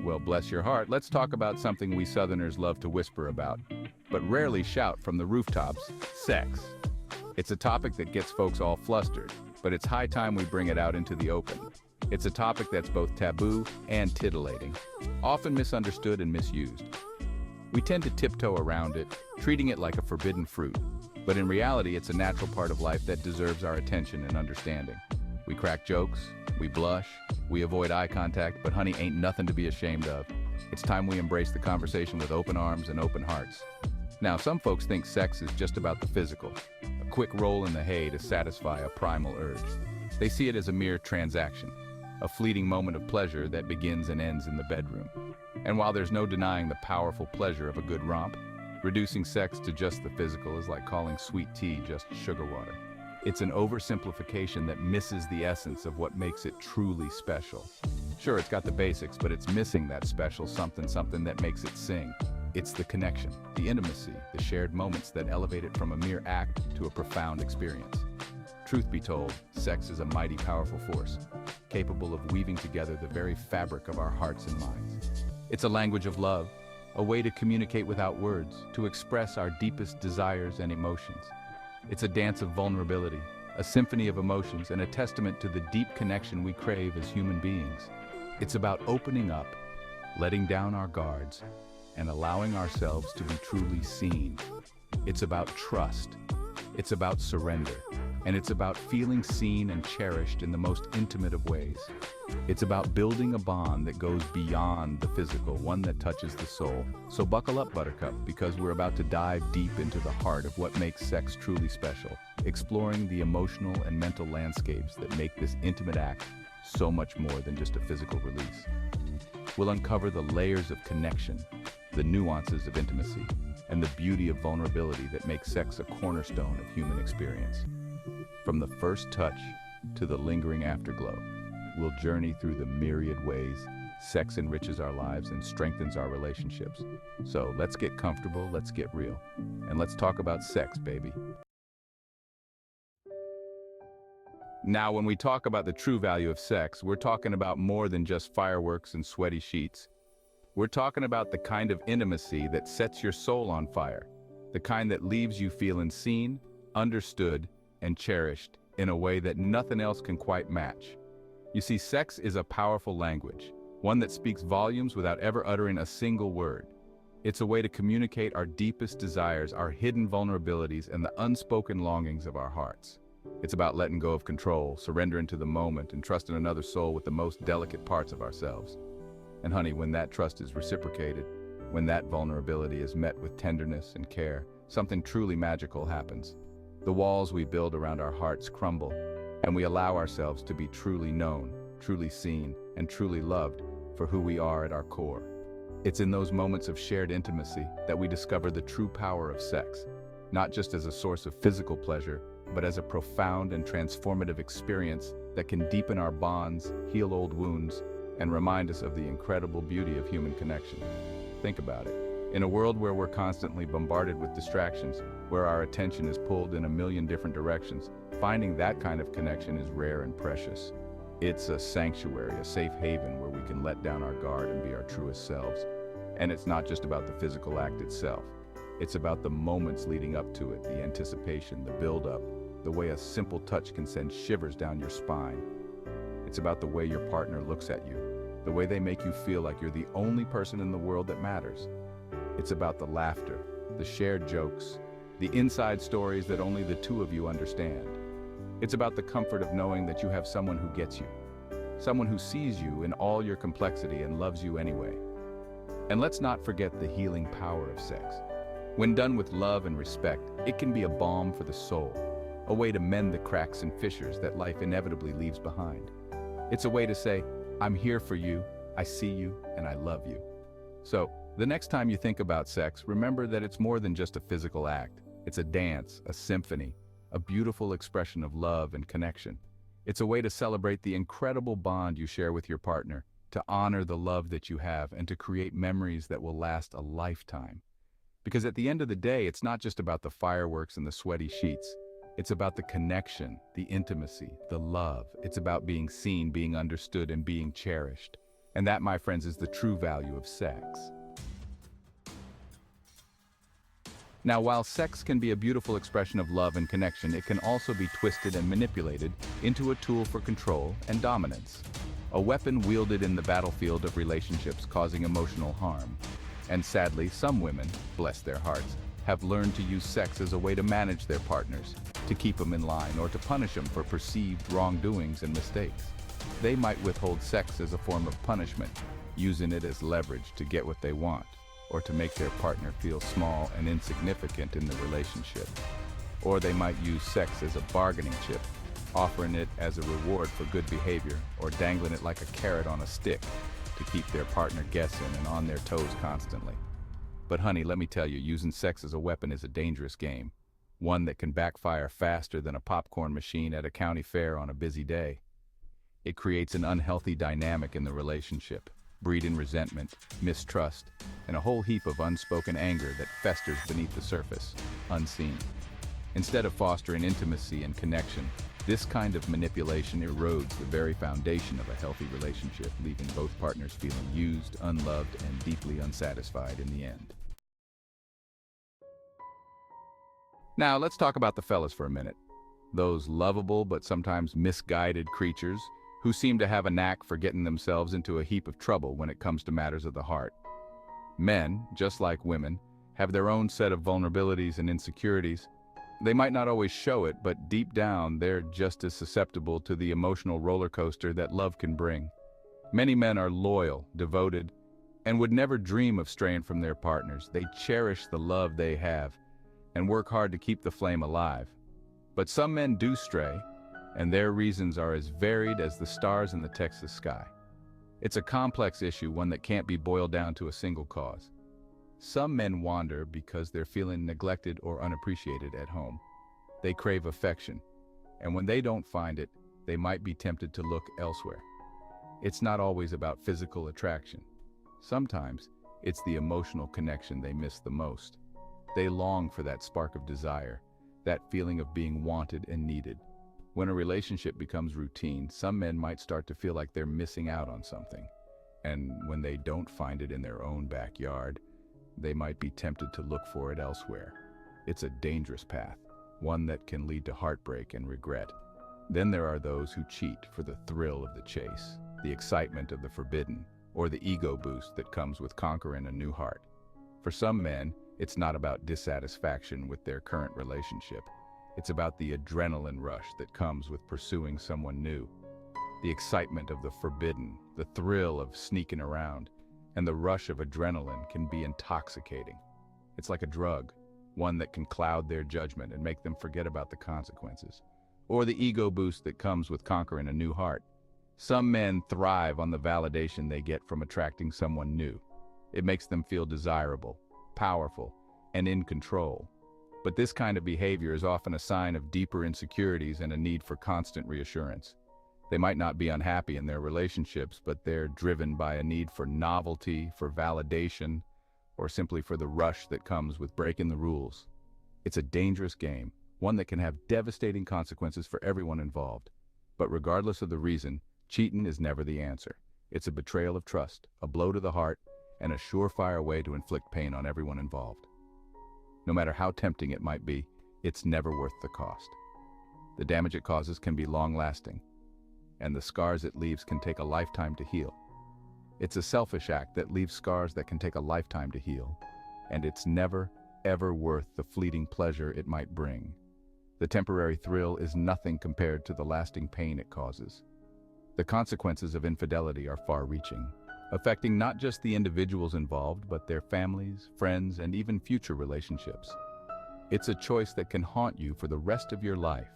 Well, bless your heart, let's talk about something we Southerners love to whisper about, but rarely shout from the rooftops: sex. It's a topic that gets folks all flustered, but it's high time we bring it out into the open. It's a topic that's both taboo and titillating, often misunderstood and misused. We tend to tiptoe around it, treating it like a forbidden fruit, but in reality, it's a natural part of life that deserves our attention and understanding. We crack jokes, we blush, we avoid eye contact, but honey, ain't nothing to be ashamed of. It's time we embrace the conversation with open arms and open hearts. Now, some folks think sex is just about the physical, a quick roll in the hay to satisfy a primal urge. They see it as a mere transaction, a fleeting moment of pleasure that begins and ends in the bedroom. And while there's no denying the powerful pleasure of a good romp, reducing sex to just the physical is like calling sweet tea just sugar water. It's an oversimplification that misses the essence of what makes it truly special. Sure, it's got the basics, but it's missing that special something that makes it sing. It's the connection, the intimacy, the shared moments that elevate it from a mere act to a profound experience. Truth be told, sex is a mighty powerful force, capable of weaving together the very fabric of our hearts and minds. It's a language of love, a way to communicate without words, to express our deepest desires and emotions. It's a dance of vulnerability, a symphony of emotions, and a testament to the deep connection we crave as human beings. It's about opening up, letting down our guards, and allowing ourselves to be truly seen. It's about trust. It's about surrender. And it's about feeling seen and cherished in the most intimate of ways. It's about building a bond that goes beyond the physical, one that touches the soul. So buckle up, Buttercup, because we're about to dive deep into the heart of what makes sex truly special, exploring the emotional and mental landscapes that make this intimate act so much more than just a physical release. We'll uncover the layers of connection, the nuances of intimacy, and the beauty of vulnerability that makes sex a cornerstone of human experience. From the first touch to the lingering afterglow, we'll journey through the myriad ways sex enriches our lives and strengthens our relationships. So let's get comfortable, let's get real, and let's talk about sex, baby. Now, when we talk about the true value of sex, we're talking about more than just fireworks and sweaty sheets. We're talking about the kind of intimacy that sets your soul on fire, the kind that leaves you feeling seen, understood, and cherished in a way that nothing else can quite match. You see, sex is a powerful language, one that speaks volumes without ever uttering a single word. It's a way to communicate our deepest desires, our hidden vulnerabilities, and the unspoken longings of our hearts. It's about letting go of control, surrendering to the moment, and trusting another soul with the most delicate parts of ourselves. And honey, when that trust is reciprocated, when that vulnerability is met with tenderness and care, something truly magical happens. The walls we build around our hearts crumble, and we allow ourselves to be truly known, truly seen, and truly loved for who we are at our core. It's in those moments of shared intimacy that we discover the true power of sex, not just as a source of physical pleasure, but as a profound and transformative experience that can deepen our bonds, heal old wounds, and remind us of the incredible beauty of human connection. Think about it. In a world where we're constantly bombarded with distractions, where our attention is pulled in a million different directions, finding that kind of connection is rare and precious. It's a sanctuary, a safe haven where we can let down our guard and be our truest selves. And it's not just about the physical act itself. It's about the moments leading up to it, the anticipation, the build-up, the way a simple touch can send shivers down your spine. It's about the way your partner looks at you, the way they make you feel like you're the only person in the world that matters. It's about the laughter, the shared jokes, the inside stories that only the two of you understand. It's about the comfort of knowing that you have someone who gets you, someone who sees you in all your complexity and loves you anyway. And let's not forget the healing power of sex. When done with love and respect, it can be a balm for the soul, a way to mend the cracks and fissures that life inevitably leaves behind. It's a way to say, I'm here for you, I see you, and I love you. So, the next time you think about sex, remember that it's more than just a physical act. It's a dance, a symphony, a beautiful expression of love and connection. It's a way to celebrate the incredible bond you share with your partner, to honor the love that you have, and to create memories that will last a lifetime. Because at the end of the day, it's not just about the fireworks and the sweaty sheets. It's about the connection, the intimacy, the love. It's about being seen, being understood, and being cherished. And that, my friends, is the true value of sex. Now, while sex can be a beautiful expression of love and connection, it can also be twisted and manipulated into a tool for control and dominance. A weapon wielded in the battlefield of relationships, causing emotional harm. And sadly, some women, bless their hearts, have learned to use sex as a way to manage their partners, to keep them in line, or to punish them for perceived wrongdoings and mistakes. They might withhold sex as a form of punishment, using it as leverage to get what they want, or to make their partner feel small and insignificant in the relationship. Or they might use sex as a bargaining chip, offering it as a reward for good behavior, or dangling it like a carrot on a stick to keep their partner guessing and on their toes constantly. But honey, let me tell you, using sex as a weapon is a dangerous game, one that can backfire faster than a popcorn machine at a county fair on a busy day. It creates an unhealthy dynamic in the relationship, breeding resentment, mistrust, and a whole heap of unspoken anger that festers beneath the surface, unseen. Instead of fostering intimacy and connection, this kind of manipulation erodes the very foundation of a healthy relationship, leaving both partners feeling used, unloved, and deeply unsatisfied in the end. Now, let's talk about the fellas for a minute. Those lovable but sometimes misguided creatures who seem to have a knack for getting themselves into a heap of trouble when it comes to matters of the heart. Men, just like women, have their own set of vulnerabilities and insecurities. They might not always show it, but deep down, they're just as susceptible to the emotional roller coaster that love can bring. Many men are loyal, devoted, and would never dream of straying from their partners. They cherish the love they have and work hard to keep the flame alive. But some men do stray, and their reasons are as varied as the stars in the Texas sky. It's a complex issue, one that can't be boiled down to a single cause. Some men wander because they're feeling neglected or unappreciated at home. They crave affection, and when they don't find it, they might be tempted to look elsewhere. It's not always about physical attraction. Sometimes it's the emotional connection they miss the most. They long for that spark of desire, that feeling of being wanted and needed. When a relationship becomes routine, some men might start to feel like they're missing out on something. And when they don't find it in their own backyard, they might be tempted to look for it elsewhere. It's a dangerous path, one that can lead to heartbreak and regret. Then there are those who cheat for the thrill of the chase, the excitement of the forbidden, or the ego boost that comes with conquering a new heart. For some men, it's not about dissatisfaction with their current relationship. It's about the adrenaline rush that comes with pursuing someone new. The excitement of the forbidden, the thrill of sneaking around, and the rush of adrenaline can be intoxicating. It's like a drug, one that can cloud their judgment and make them forget about the consequences. Or the ego boost that comes with conquering a new heart. Some men thrive on the validation they get from attracting someone new. It makes them feel desirable, powerful, and in control. But this kind of behavior is often a sign of deeper insecurities and a need for constant reassurance. They might not be unhappy in their relationships, but they're driven by a need for novelty, for validation, or simply for the rush that comes with breaking the rules. It's a dangerous game, one that can have devastating consequences for everyone involved. But regardless of the reason, cheating is never the answer. It's a betrayal of trust, a blow to the heart, and a surefire way to inflict pain on everyone involved. No matter how tempting it might be, it's never worth the cost. The damage it causes can be long-lasting, and the scars it leaves can take a lifetime to heal. It's a selfish act that leaves scars that can take a lifetime to heal, and it's never, ever worth the fleeting pleasure it might bring. The temporary thrill is nothing compared to the lasting pain it causes. The consequences of infidelity are far-reaching, affecting not just the individuals involved, but their families, friends, and even future relationships. It's a choice that can haunt you for the rest of your life.